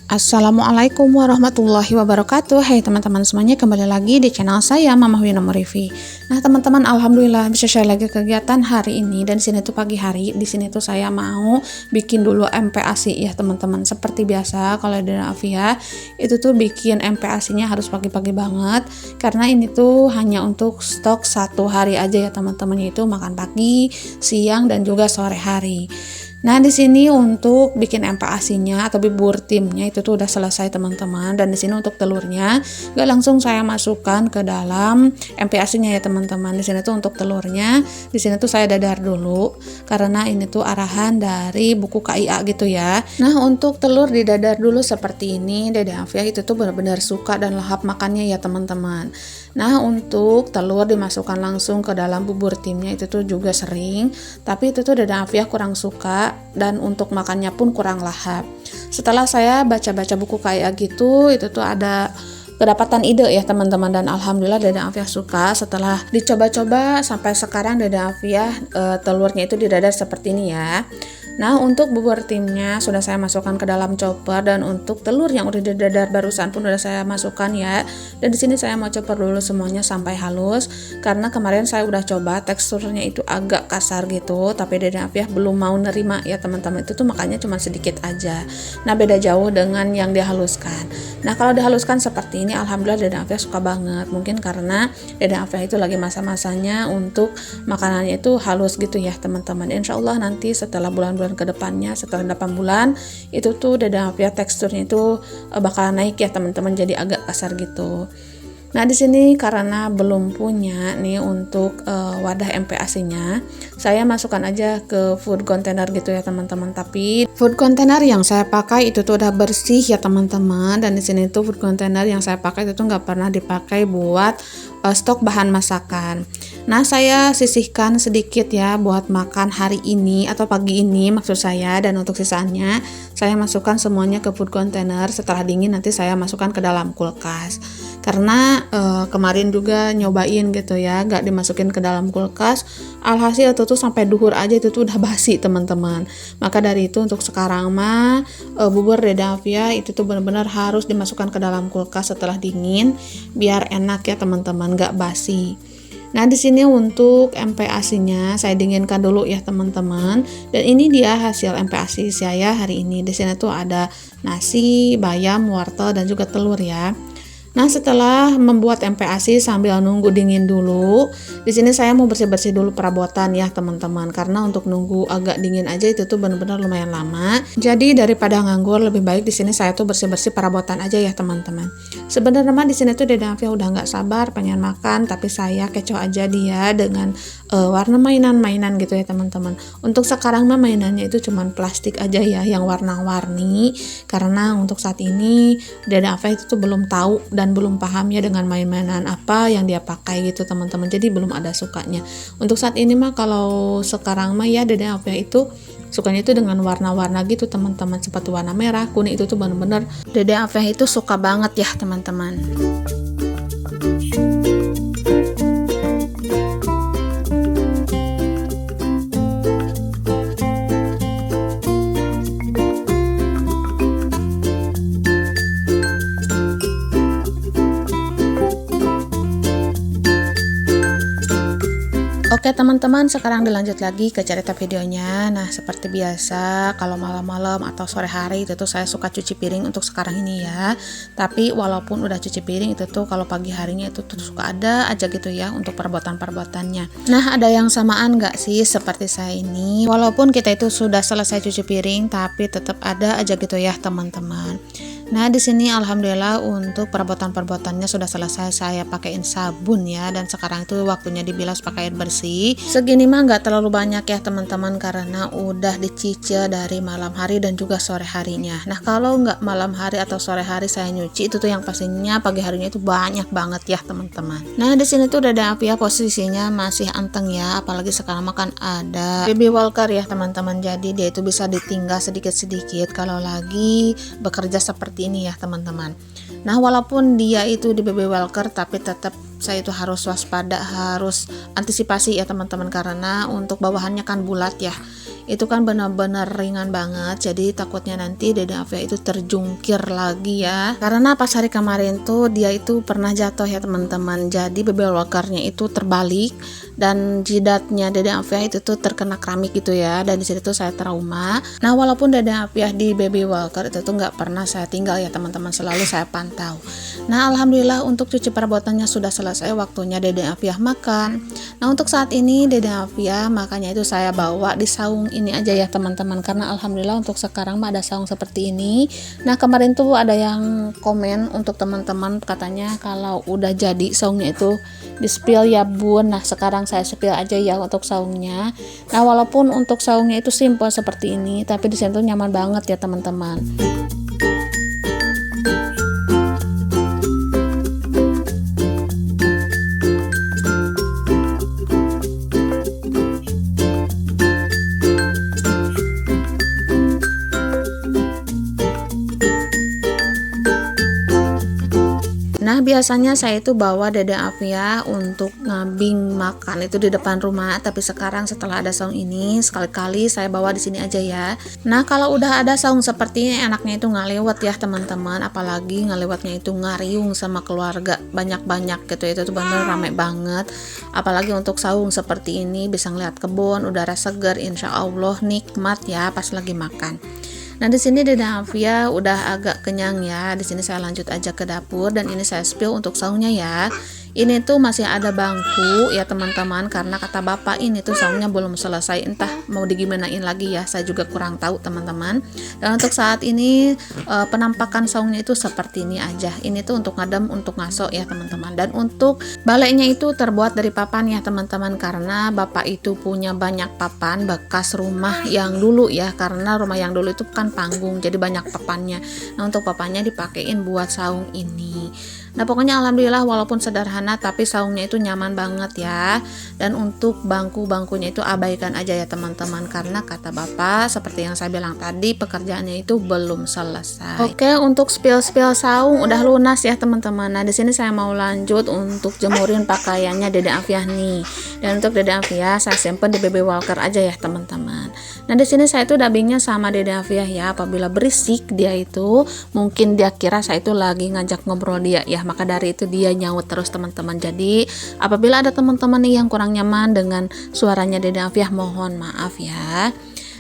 Assalamualaikum warahmatullahi wabarakatuh. Hai teman-teman semuanya, kembali lagi di channel saya Mama Wina Morifi. Nah teman-teman, alhamdulillah bisa share lagi kegiatan hari ini. Dan di sini tuh pagi hari, di sini tuh saya mau bikin dulu MPASI ya teman-teman. Seperti biasa kalau di Afia itu tuh bikin MPASI-nya harus pagi-pagi banget, karena ini tuh hanya untuk stok 1 hari aja ya teman-teman, yaitu makan pagi, siang dan juga sore hari. Nah di sini untuk bikin MPASI-nya atau bubur timnya itu tuh udah selesai teman-teman, dan di sini untuk telurnya gak langsung saya masukkan ke dalam MPASI-nya ya teman-teman. Di sini tuh untuk telurnya, di sini tuh saya dadar dulu karena ini tuh arahan dari buku KIA gitu ya. Nah untuk telur didadar dulu seperti ini, Dede Afia itu tuh benar-benar suka dan lahap makannya ya teman-teman. Nah untuk telur dimasukkan langsung ke dalam bubur timnya itu tuh juga sering, tapi itu tuh Dede Afia kurang suka, dan untuk makannya pun kurang lahap. Setelah saya baca-baca buku kayak gitu, itu tuh ada kedapatan ide ya teman-teman, dan alhamdulillah Dede Afia suka. Setelah dicoba-coba sampai sekarang Dede Afia telurnya itu didadar seperti ini ya. Nah untuk bubur timnya sudah saya masukkan ke dalam chopper, dan untuk telur yang udah didadar barusan pun udah saya masukkan ya. Dan di sini saya mau chopper dulu semuanya sampai halus, karena kemarin saya udah coba teksturnya itu agak kasar gitu, tapi Dede Afia belum mau nerima ya teman-teman. Itu tuh makanya cuma sedikit aja. Nah beda jauh dengan yang dihaluskan. Nah kalau dihaluskan seperti ini alhamdulillah Dede Afia suka banget. Mungkin karena Dede Afia itu lagi masa-masanya untuk makanannya itu halus gitu ya teman-teman. Insya Allah nanti setelah bulan-bulan kedepannya, setelah 8 bulan itu tuh Dede Afia teksturnya itu bakalan naik ya teman-teman, jadi agak kasar gitu. Nah di sini karena belum punya nih untuk wadah MPASI-nya, saya masukkan aja ke food container gitu ya teman-teman. Tapi food container yang saya pakai itu tuh udah bersih ya teman-teman, dan di sini tuh food container yang saya pakai itu tuh nggak pernah dipakai buat stok bahan masakan. Nah saya sisihkan sedikit ya buat makan hari ini atau pagi ini maksud saya, dan untuk sisanya saya masukkan semuanya ke food container. Setelah dingin nanti saya masukkan ke dalam kulkas, karena kemarin juga nyobain gitu ya, gak dimasukin ke dalam kulkas, alhasil itu tuh sampai duhur aja itu tuh udah basi teman-teman. Maka dari itu untuk sekarang mah bubur Dede Afia itu tuh benar-benar harus dimasukkan ke dalam kulkas setelah dingin biar enak ya teman-teman, gak basi. Nah di sini untuk MPASI-nya saya dinginkan dulu ya teman-teman, dan ini dia hasil MPASI saya hari ini. Di sini tuh ada nasi, bayam, wortel dan juga telur ya. Nah setelah membuat MPASI sambil nunggu dingin dulu, di sini saya mau bersih-bersih dulu perabotan ya teman-teman, karena untuk nunggu agak dingin aja itu tuh benar-benar lumayan lama. Jadi daripada nganggur, lebih baik di sini saya tuh bersih-bersih perabotan aja ya teman-teman. Sebenarnya mah di sini tuh Dede Afia udah nggak sabar pengen makan, tapi saya kecoh aja dia dengan warna mainan-mainan gitu ya teman-teman. Untuk sekarang mah mainannya itu cuman plastik aja ya yang warna-warni, karena untuk saat ini Dede Afia itu tuh belum tahu dan belum paham ya dengan main-mainan apa yang dia pakai gitu teman-teman, jadi belum ada sukanya. Untuk saat ini mah kalau sekarang mah ya Dede Afia itu sukanya itu dengan warna-warna gitu teman-teman, seperti warna merah, kuning, itu tuh bener-bener Dede Afia itu suka banget ya teman-teman. Oke teman-teman, sekarang dilanjut lagi ke cerita videonya. Nah seperti biasa kalau malam-malam atau sore hari itu tuh saya suka cuci piring untuk sekarang ini ya. Tapi walaupun udah cuci piring itu tuh kalau pagi harinya itu tuh suka ada aja gitu ya untuk perbuatan-perbuatannya. Nah ada yang samaan gak sih seperti saya ini? Walaupun kita itu sudah selesai cuci piring, tapi tetap ada aja gitu ya teman-teman. Nah di sini alhamdulillah untuk perabotan-perabotannya sudah selesai, saya pakein sabun ya, dan sekarang itu waktunya dibilas pakai air bersih. Segini mah nggak terlalu banyak ya teman-teman, karena udah dicicil dari malam hari dan juga sore harinya. Nah kalau nggak malam hari atau sore hari saya nyuci, itu tuh yang pastinya pagi harinya itu banyak banget ya teman-teman. Nah di sini tuh Dede Afia posisinya masih anteng ya, apalagi sekarang makan ada baby walker ya teman-teman, jadi dia itu bisa ditinggal sedikit-sedikit kalau lagi bekerja seperti ini ya teman-teman. Nah walaupun dia itu di baby walker, tapi tetap saya itu harus waspada, harus antisipasi ya teman-teman, karena untuk bawahannya kan bulat ya. itu kan benar-benar ringan banget, jadi takutnya nanti Dede Afia itu terjungkir lagi ya. Karena pas hari kemarin tuh dia itu pernah jatuh ya teman-teman, jadi baby walkernya itu terbalik dan jidatnya Dede Afia itu tuh terkena keramik gitu ya, dan di situ tuh saya trauma. Nah walaupun Dede Afia di baby walker itu tuh nggak pernah saya tinggal ya teman-teman, selalu saya pantau. Nah alhamdulillah untuk cuci perabotannya sudah selesai, waktunya Dede Afia makan. Nah untuk saat ini Dede Afia makanya itu saya bawa di saung ini aja ya teman-teman, karena alhamdulillah untuk sekarang mah ada saung seperti ini. Nah kemarin tuh ada yang komen untuk teman-teman, katanya kalau udah jadi saungnya itu di spill ya bun. Nah sekarang saya spill aja ya untuk saungnya. Nah walaupun untuk saungnya itu simple seperti ini, tapi di sini tuh nyaman banget ya teman-teman. Nah biasanya saya itu bawa Dede Afia untuk ngabing makan itu di depan rumah, tapi sekarang setelah ada saung ini sekali-kali saya bawa di sini aja ya. Nah kalau udah ada saung seperti ini enaknya itu ngalewat ya teman-teman, apalagi ngalewatnya itu ngariung sama keluarga banyak-banyak gitu, itu tuh bener rame banget. Apalagi untuk saung seperti ini bisa ngeliat kebun, udara segar, insya Allah nikmat ya pas lagi makan. Nah di sini Dede Afia udah agak kenyang ya. Di sini saya lanjut aja ke dapur dan ini saya spill untuk saungnya ya. Ini tuh masih ada bangku ya teman-teman, karena kata bapak ini tuh saungnya belum selesai, entah mau digimanain lagi ya, saya juga kurang tahu teman-teman. Dan untuk saat ini penampakan saungnya itu seperti ini aja. Ini tuh untuk ngadem, untuk ngaso ya teman-teman. Dan untuk balainya itu terbuat dari papan ya teman-teman, karena bapak itu punya banyak papan bekas rumah yang dulu ya, karena rumah yang dulu itu kan panggung, jadi banyak papannya. Nah untuk papannya dipakein buat saung ini. Nah pokoknya alhamdulillah walaupun sederhana tapi saungnya itu nyaman banget ya. Dan untuk bangku-bangkunya itu abaikan aja ya teman-teman, karena kata bapak seperti yang saya bilang tadi pekerjaannya itu belum selesai. Oke, untuk spill-spill saung udah lunas ya teman-teman. Nah di sini saya mau lanjut untuk jemurin pakaiannya Dede Afia nih. Dan untuk Dede Afia saya simpen di baby walker aja ya teman-teman. Nah di sini saya itu dubbingnya sama Dede Afia ya, apabila berisik dia itu mungkin dia kira saya itu lagi ngajak ngobrol dia ya, maka dari itu dia nyaut terus teman-teman. Jadi apabila ada teman-teman nih yang kurang nyaman dengan suaranya Dede Afia, mohon maaf ya.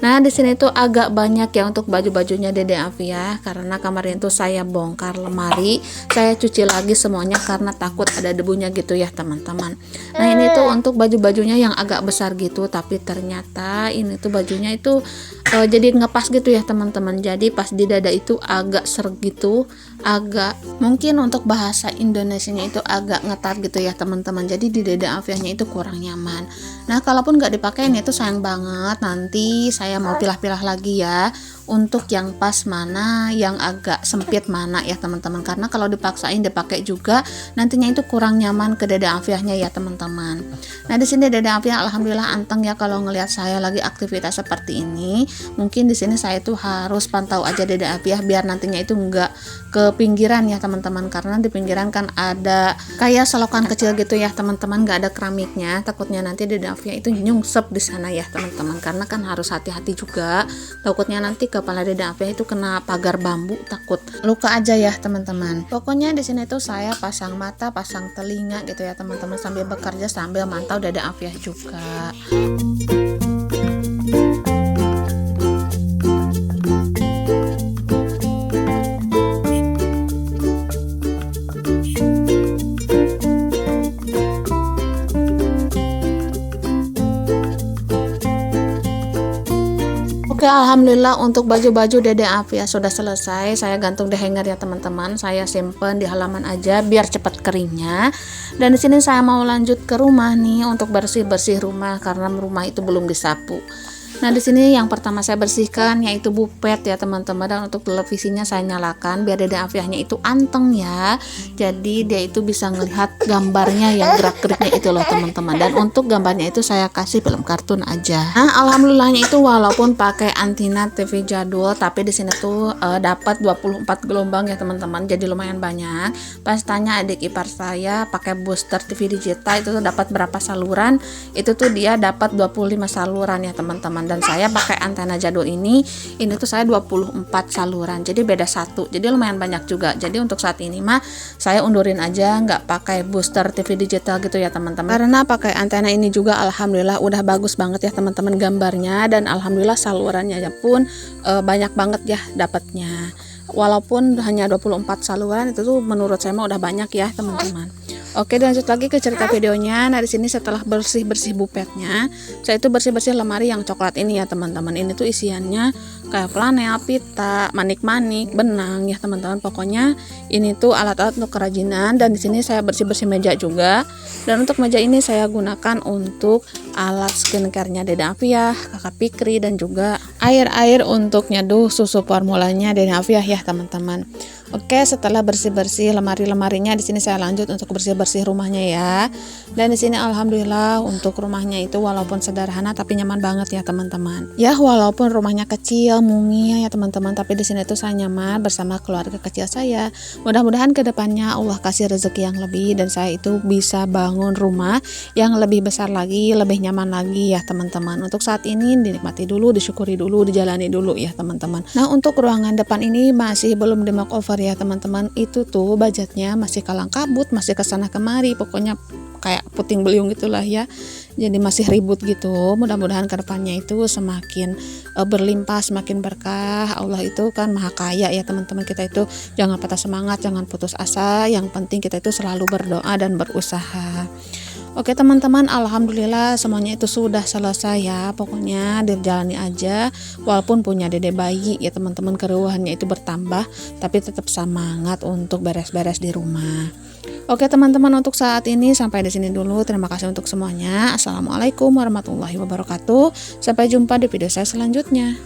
Nah di sini tuh agak banyak ya untuk baju-bajunya Dede Afia, karena kemarin tuh saya bongkar lemari, saya cuci lagi semuanya karena takut ada debunya gitu ya teman-teman. Nah ini tuh untuk baju-bajunya yang agak besar gitu, tapi ternyata ini tuh bajunya itu jadi ngepas gitu ya teman-teman. Jadi pas di dada itu agak ser gitu, agak mungkin untuk bahasa Indonesianya itu agak ngetat gitu ya teman-teman. Jadi di dada Afianya itu kurang nyaman. Nah kalaupun nggak dipakein itu sayang banget, nanti saya mau pilah-pilah lagi ya untuk yang pas mana, yang agak sempit mana ya teman-teman, karena kalau dipaksain dipakai juga nantinya itu kurang nyaman ke Dede Afiahnya ya teman-teman. Nah di sini Dede Afiah alhamdulillah anteng ya kalau ngelihat saya lagi aktivitas seperti ini. Mungkin di sini saya tuh harus pantau aja Dede Afiah biar nantinya itu enggak ke pinggiran ya teman-teman, karena di pinggiran kan ada kayak selokan kecil gitu ya teman-teman, nggak ada keramiknya, takutnya nanti Dede Afiah itu nyungsep di sana ya teman-teman, karena kan harus hati-hati juga, takutnya nanti kepala Dede Afiah itu kena pagar bambu, takut luka aja ya teman-teman. Pokoknya di sini tuh saya pasang mata, pasang telinga gitu ya teman-teman, sambil bekerja sambil mantau Dede Afiah juga. Oke, alhamdulillah untuk baju-baju Dede Afiah sudah selesai. Saya gantung di hanger ya teman-teman. Saya simpen di halaman aja biar cepat keringnya. Dan di sini saya mau lanjut ke rumah nih untuk bersih-bersih rumah karena rumah itu belum disapu. Nah di sini yang pertama saya bersihkan yaitu bupet ya teman-teman, dan untuk televisinya saya nyalakan biar Dede Afiahnya itu anteng ya. Jadi dia itu bisa ngelihat gambarnya yang gerak-geriknya itu loh teman-teman. Dan untuk gambarnya itu saya kasih film kartun aja. Nah alhamdulillahnya itu walaupun pakai antina TV jadul, tapi di sini tuh dapat 24 gelombang ya teman-teman. Jadi lumayan banyak. Pas tanya adik ipar saya pakai booster TV digital itu tuh dapat berapa saluran? Itu tuh dia dapat 25 saluran ya teman-teman. Dan saya pakai antena jadul ini tuh saya 24 saluran, jadi beda satu, jadi lumayan banyak juga. Jadi untuk saat ini mah saya undurin aja, nggak pakai booster TV digital gitu ya teman-teman, karena pakai antena ini juga alhamdulillah udah bagus banget ya teman-teman gambarnya, dan alhamdulillah salurannya pun banyak banget ya dapatnya. Walaupun hanya 24 saluran itu tuh menurut saya mah udah banyak ya teman-teman. Oke, lanjut lagi ke cerita videonya. Nah, di sini setelah bersih-bersih bupetnya, saya itu bersih-bersih lemari yang coklat ini ya teman-teman. Ini tuh isiannya kayak flanel, pita, manik-manik, benang ya teman-teman. Pokoknya ini tuh alat-alat untuk kerajinan. Dan di sini saya bersih-bersih meja juga. Dan untuk meja ini saya gunakan untuk alat skincare-nya Dede Afiah, Kakak Pikri, dan juga air-air untuk nyeduh susu formulanya Dede Afiah ya teman-teman. Oke, setelah bersih-bersih lemari-lemarinya, di sini saya lanjut untuk bersih-bersih rumahnya ya. Dan di sini alhamdulillah untuk rumahnya itu walaupun sederhana tapi nyaman banget ya teman-teman. Ya, walaupun rumahnya kecil, mungil ya teman-teman, tapi di sini tuh saya nyaman bersama keluarga kecil saya. Mudah-mudahan kedepannya Allah kasih rezeki yang lebih dan saya itu bisa bangun rumah yang lebih besar lagi, lebih nyaman lagi ya teman-teman. Untuk saat ini dinikmati dulu, disyukuri dulu, dijalani dulu ya teman-teman. Nah, untuk ruangan depan ini masih belum di makeover ya teman-teman. Itu tuh budgetnya masih kalang kabut, masih kesana kemari, pokoknya kayak puting beliung gitulah ya. Jadi masih ribut gitu. Mudah-mudahan kedepannya itu semakin berlimpah, semakin berkah. Allah itu kan maha kaya ya teman-teman. Kita itu jangan patah semangat, jangan putus asa. Yang penting kita itu selalu berdoa dan berusaha. Oke teman-teman, alhamdulillah semuanya itu sudah selesai ya. Pokoknya dijalani aja. Walaupun punya dede bayi ya teman-teman, keruhannya itu bertambah, tapi tetap semangat untuk beres-beres di rumah. Oke teman-teman, untuk saat ini sampai di sini dulu. Terima kasih untuk semuanya. Assalamualaikum warahmatullahi wabarakatuh. Sampai jumpa di video saya selanjutnya.